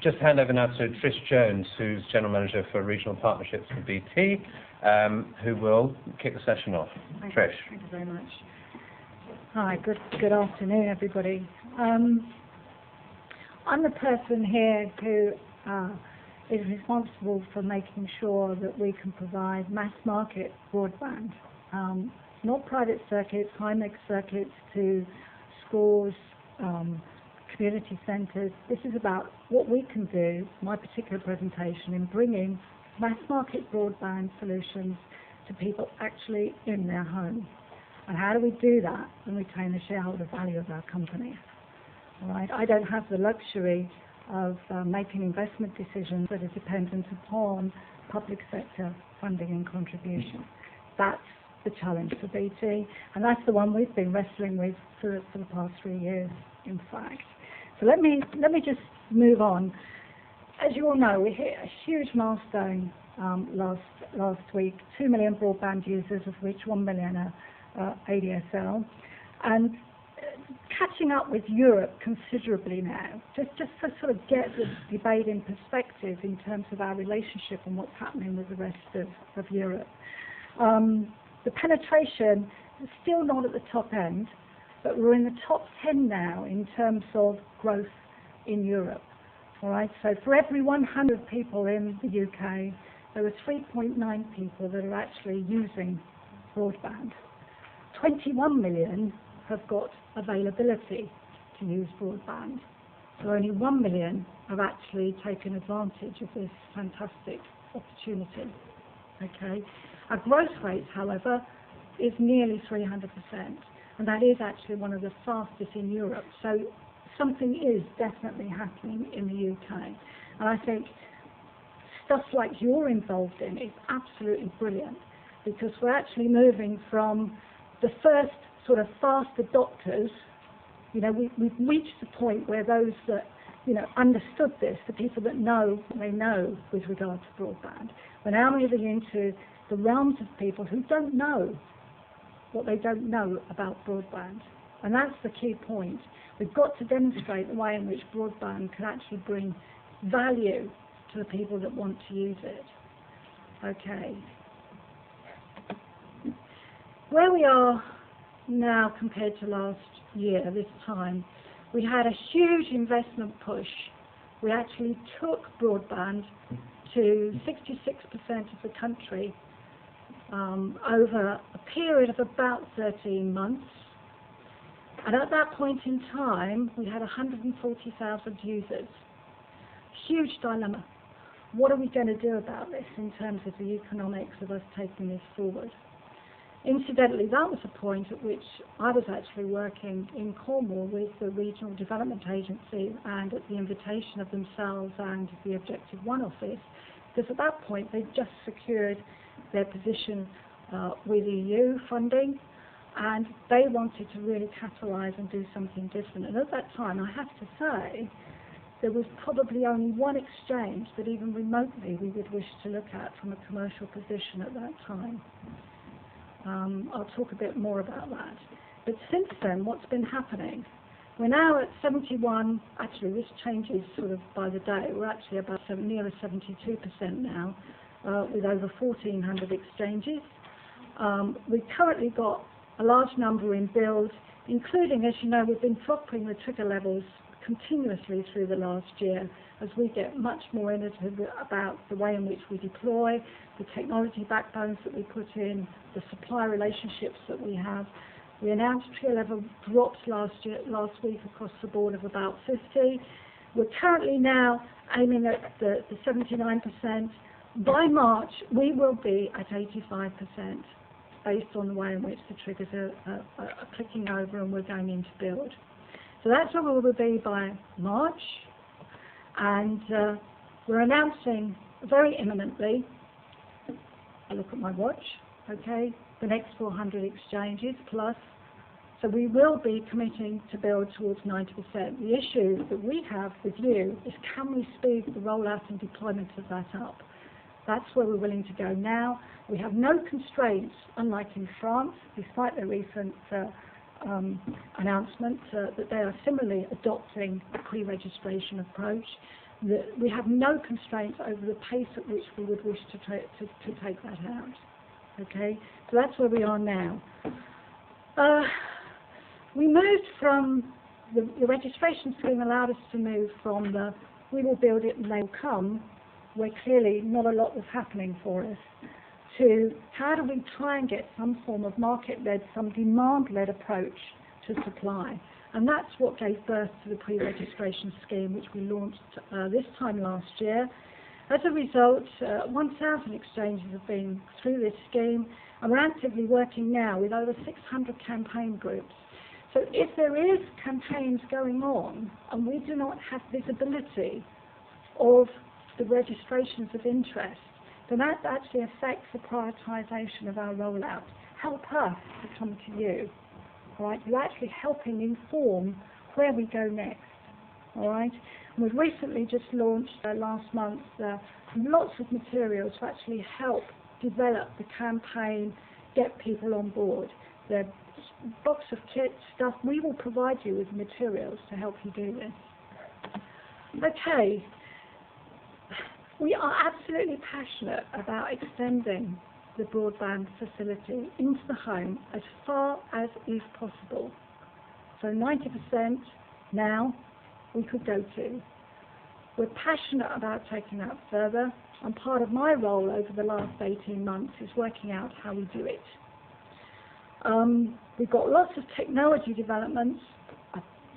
just hand over now to Trish Jones, who's General Manager for Regional Partnerships for BT, who will kick the session off. Trish. Thank you very much. Hi, good afternoon, everybody. I'm the person here who is responsible for making sure that we can provide mass market broadband, not private circuits, high-mix circuits to schools, community centres. This is about what we can do, my particular presentation, in bringing mass market broadband solutions to people actually in their home. And how do we do that and retain the shareholder value of our company? All right, I don't have the luxury of making investment decisions that are dependent upon public sector funding and contribution. That's the challenge for BT, and that's the one we've been wrestling with for the past 3 years, in fact. So let me just move on. As you all know, we hit a huge milestone last week, 2 million broadband users, of which 1 million are ADSL, and catching up with Europe considerably now, just to sort of get the debate in perspective in terms of our relationship and what's happening with the rest of Europe. The penetration is still not at the top end, but we're in the top 10 now in terms of growth in Europe. All right, so for every 100 people in the UK, there are 3.9 people that are actually using broadband. 21 million have got availability to use broadband. So only 1 million have actually taken advantage of this fantastic opportunity. Okay. Our growth rate, however, is nearly 300%, and that is actually one of the fastest in Europe. So something is definitely happening in the UK. And I think stuff like you're involved in is absolutely brilliant, because we're actually moving from the first sort of fast adopters. You know, we've reached the point where those that, you know, understood this, the people that know, they know with regard to broadband. We're now moving into the realms of people who don't know what they don't know about broadband. And that's the key point. We've got to demonstrate the way in which broadband can actually bring value to the people that want to use it. Okay. Where we are now compared to last year, this time, we had a huge investment push. We actually took broadband to 66% of the country over a period of about 13 months. And at that point in time, we had 140,000 users. Huge dilemma. What are we going to do about this in terms of the economics of us taking this forward? Incidentally, that was a point at which I was actually working in Cornwall with the Regional Development Agency, and at the invitation of themselves and the Objective One office, because at that point they'd just secured their position with EU funding, and they wanted to really catalyse and do something different. And at that time, I have to say, there was probably only one exchange that even remotely we would wish to look at from a commercial position at that time. I'll talk a bit more about that. But since then, what's been happening? We're now at 71, actually this changes sort of by the day, we're actually about nearer 72% now, with over 1,400 exchanges. We've currently got a large number in build, including, as you know, we've been dropping the trigger levels continuously through the last year as we get much more innovative about the way in which we deploy, the technology backbones that we put in, the supply relationships that we have. We announced trigger level drops last week across the board of about 50. We're currently now aiming at the 79%. By March, we will be at 85%, based on the way in which the triggers are clicking over and we're going into build. So that's where we will be by March, and we're announcing very imminently, I look at my watch, okay, the next 400 exchanges plus. So we will be committing to build towards 90%. The issue that we have with you is, can we speed the rollout and deployment of that up? That's where we're willing to go now. We have no constraints, unlike in France, despite their recent announcement that they are similarly adopting a pre-registration approach. we have no constraints over the pace at which we would wish to take that out. Okay, so that's where we are now. We moved from the registration scheme allowed us to move from the we will build it and they will come, where clearly not a lot was happening for us, to how do we try and get some form of market-led, some demand-led approach to supply. And that's what gave birth to the pre-registration scheme, which we launched this time last year. As a result, 1,000 exchanges have been through this scheme, and we're actively working now with over 600 campaign groups. So if there is campaigns going on and we do not have visibility of the registrations of interest, then that actually affects the prioritisation of our rollout. Help us to come to you. All right, you're actually helping inform where we go next. All right, and we've recently just launched last month lots of materials to actually help develop the campaign, get people on board. The box of kit stuff, we will provide you with materials to help you do this. Okay, we are absolutely passionate about extending the broadband facility into the home as far as is possible. So 90% now we could go to. We're passionate about taking that further, and part of my role over the last 18 months is working out how we do it. We've got lots of technology developments.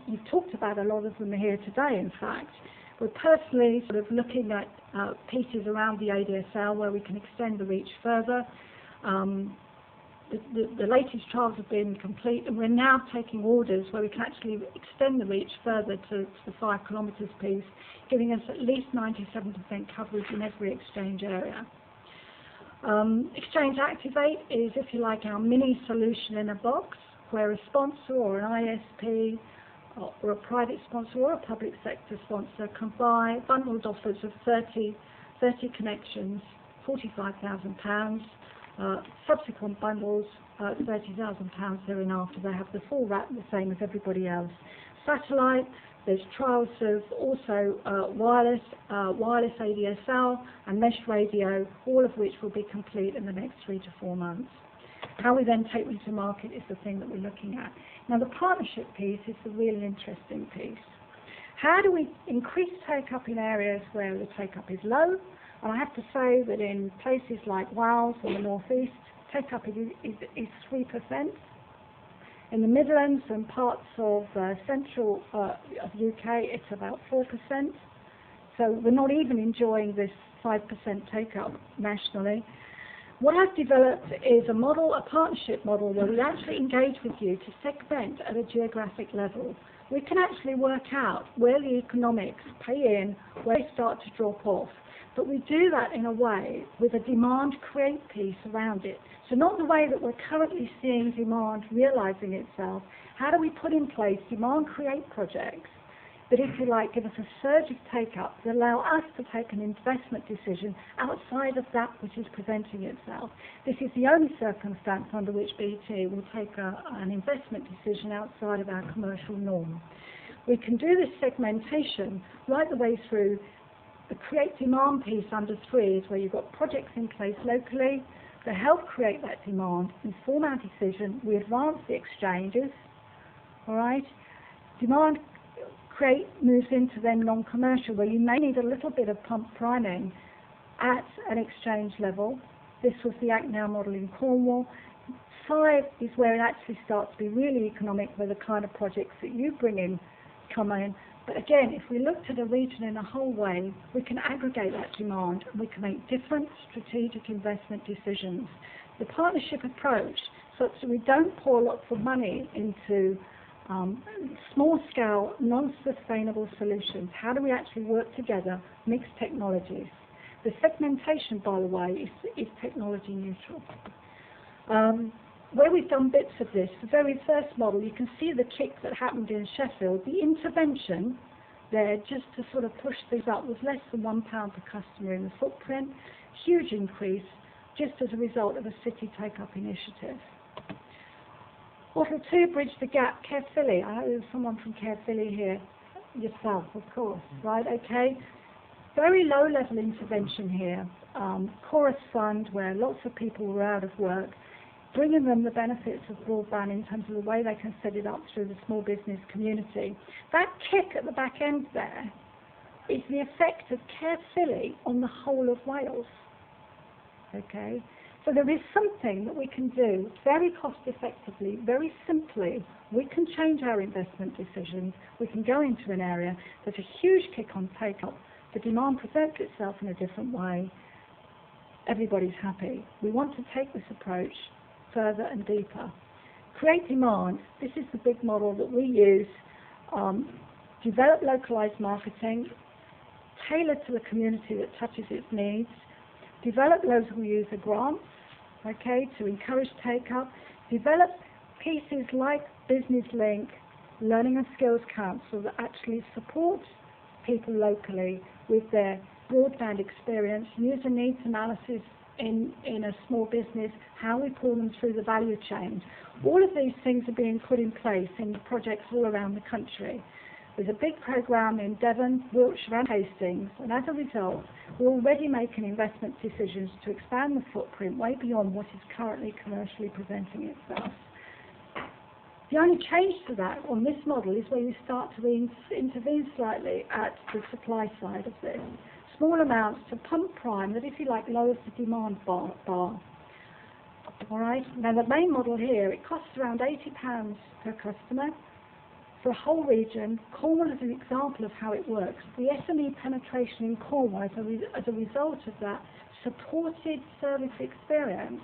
You've talked about a lot of them here today, in fact. We're personally sort of looking at pieces around the ADSL where we can extend the reach further. The latest trials have been complete, and we're now taking orders where we can actually extend the reach further to the 5 kilometres piece, giving us at least 97% coverage in every exchange area. Exchange Activate is, if you like, our mini solution in a box, where a sponsor or an ISP or a private sponsor or a public sector sponsor can buy bundled offers of 30 connections, £45,000, subsequent bundles, £30,000 thereafter. They have the full wrap, the same as everybody else. Satellite, there's trials of also wireless ADSL and mesh radio, all of which will be complete in the next 3 to 4 months. How we then take them to market is the thing that we're looking at. Now, the partnership piece is the really interesting piece. How do we increase take-up in areas where the take-up is low? And I have to say that in places like Wales and the North East, take-up is 3%. In the Midlands and parts of central of UK, it's about 4%. So we're not even enjoying this 5% take-up nationally. What I've developed is a model, a partnership model, where we actually engage with you to segment at a geographic level. We can actually work out where the economics pay in, where they start to drop off. But we do that in a way with a demand create piece around it. So not the way that we're currently seeing demand realising itself. How do we put in place demand create projects that, if you like, give us a surge of take-up that allow us to take an investment decision outside of that which is presenting itself? This is the only circumstance under which BT will take an investment decision outside of our commercial norm. We can do this segmentation right the way through. The create demand piece under 3 is where you've got projects in place locally that help create that demand, inform our decision. We advance the exchanges, all right? Demand create moves into then non-commercial, where you may need a little bit of pump priming at an exchange level. This was the Act Now model in Cornwall. 5 is where it actually starts to be really economic, where the kind of projects that you bring in come in. But again, if we look to the region in a whole way, we can aggregate that demand and we can make different strategic investment decisions. The partnership approach, such that we don't pour lots of money into small-scale, non-sustainable solutions. How do we actually work together, mix technologies? The segmentation, by the way, is technology neutral. Where we've done bits of this, the very first model, you can see the kick that happened in Sheffield. The intervention there, just to sort of push things up, was less than £1 per customer in the footprint. Huge increase, just as a result of a city take-up initiative. Model 2, bridge the gap, Caerphilly. I know there's someone from Caerphilly here. Yourself, of course, right? Okay. Very low-level intervention here, chorus fund where lots of people were out of work, bringing them the benefits of broadband in terms of the way they can set it up through the small business community. That kick at the back end there is the effect of Care Philly on the whole of Wales. Okay? So there is something that we can do very cost effectively, very simply. We can change our investment decisions. We can go into an area. There's a huge kick on take-up. The demand presents itself in a different way. Everybody's happy. We want to take this approach further and deeper. Create demand. This is the big model that we use. Develop localized marketing, tailor to the community that touches its needs. Develop local user grants, okay, to encourage take-up. Develop pieces like Business Link, Learning and Skills Council that actually support people locally with their broadband experience, user needs analysis in a small business, how we pull them through the value chain. All of these things are being put in place in projects all around the country. There's a big programme in Devon, Wiltshire and Hastings, and as a result, we're already making investment decisions to expand the footprint way beyond what is currently commercially presenting itself. The only change to that on this model is where you start to intervene slightly at the supply side of this. Small amounts to pump prime that, if you like, lowers the demand bar. All right? Now, the main model here, it costs around £80 per customer for a whole region. Cornwall is an example of how it works. The SME penetration in Cornwall, as a result of that supported service experience,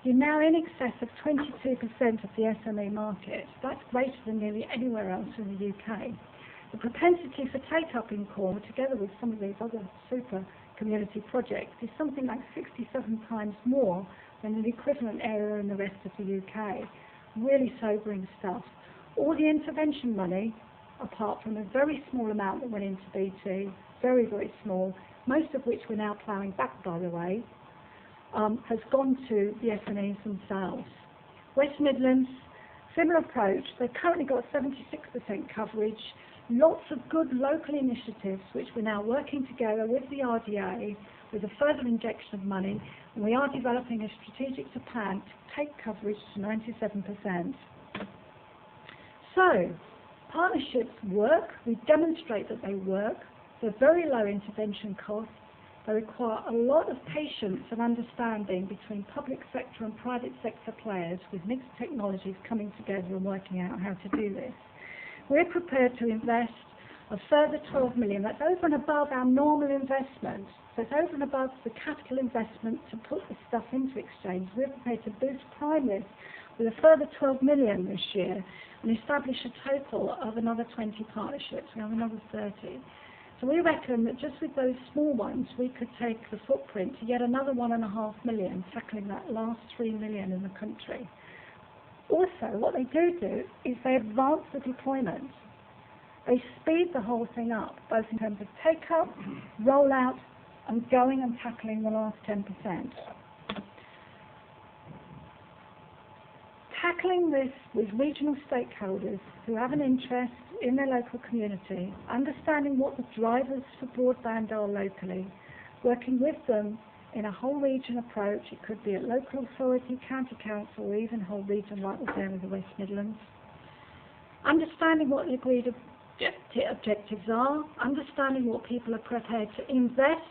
you're now in excess of 22% of the SME market. That's greater than nearly anywhere else in the UK. The propensity for take-up in Cornwall, together with some of these other super community projects, is something like 67 times more than an equivalent area in the rest of the UK. Really sobering stuff. All the intervention money, apart from a very small amount that went into BT, very, very small, most of which we're now ploughing back, by the way, has gone to the SMEs themselves. West Midlands, similar approach. They've currently got 76% coverage. Lots of good local initiatives which we're now working together with the RDA with a further injection of money, and we are developing a strategic plan to take coverage to 97%. So, partnerships work. We demonstrate that they work. They're very low intervention costs. They require a lot of patience and understanding between public sector and private sector players with mixed technologies coming together and working out how to do this. We're prepared to invest a further 12 million. That's over and above our normal investment. So it's over and above the capital investment to put the stuff into exchange. We're prepared to boost Primus with a further 12 million this year and establish a total of another 20 partnerships. We have another 30. So we reckon that just with those small ones, we could take the footprint to yet another 1.5 million, tackling that last 3 million in the country. Also, what they do is they advance the deployment. They speed the whole thing up, both in terms of take-up, rollout, and going and tackling the last 10%. Tackling this with regional stakeholders who have an interest in their local community, understanding what the drivers for broadband are locally, working with them in a whole region approach. It could be at local authority, county council, or even whole region like was there in the West Midlands. Understanding what the agreed objectives are, understanding what people are prepared to invest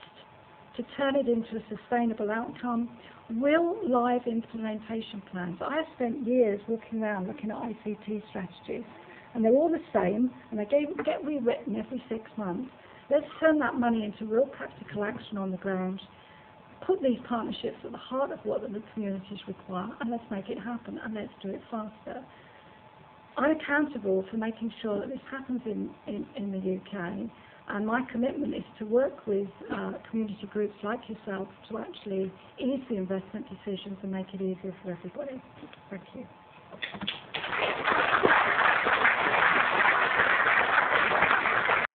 to turn it into a sustainable outcome, real live implementation plans. I have spent years walking around looking at ICT strategies, and they're all the same, and they get rewritten every 6 months. Let's turn that money into real practical action on the ground, put these partnerships at the heart of what the communities require, and let's make it happen, and let's do it faster. I'm accountable for making sure that this happens in the UK, and my commitment is to work with community groups like yourself to actually ease the investment decisions and make it easier for everybody. Thank you.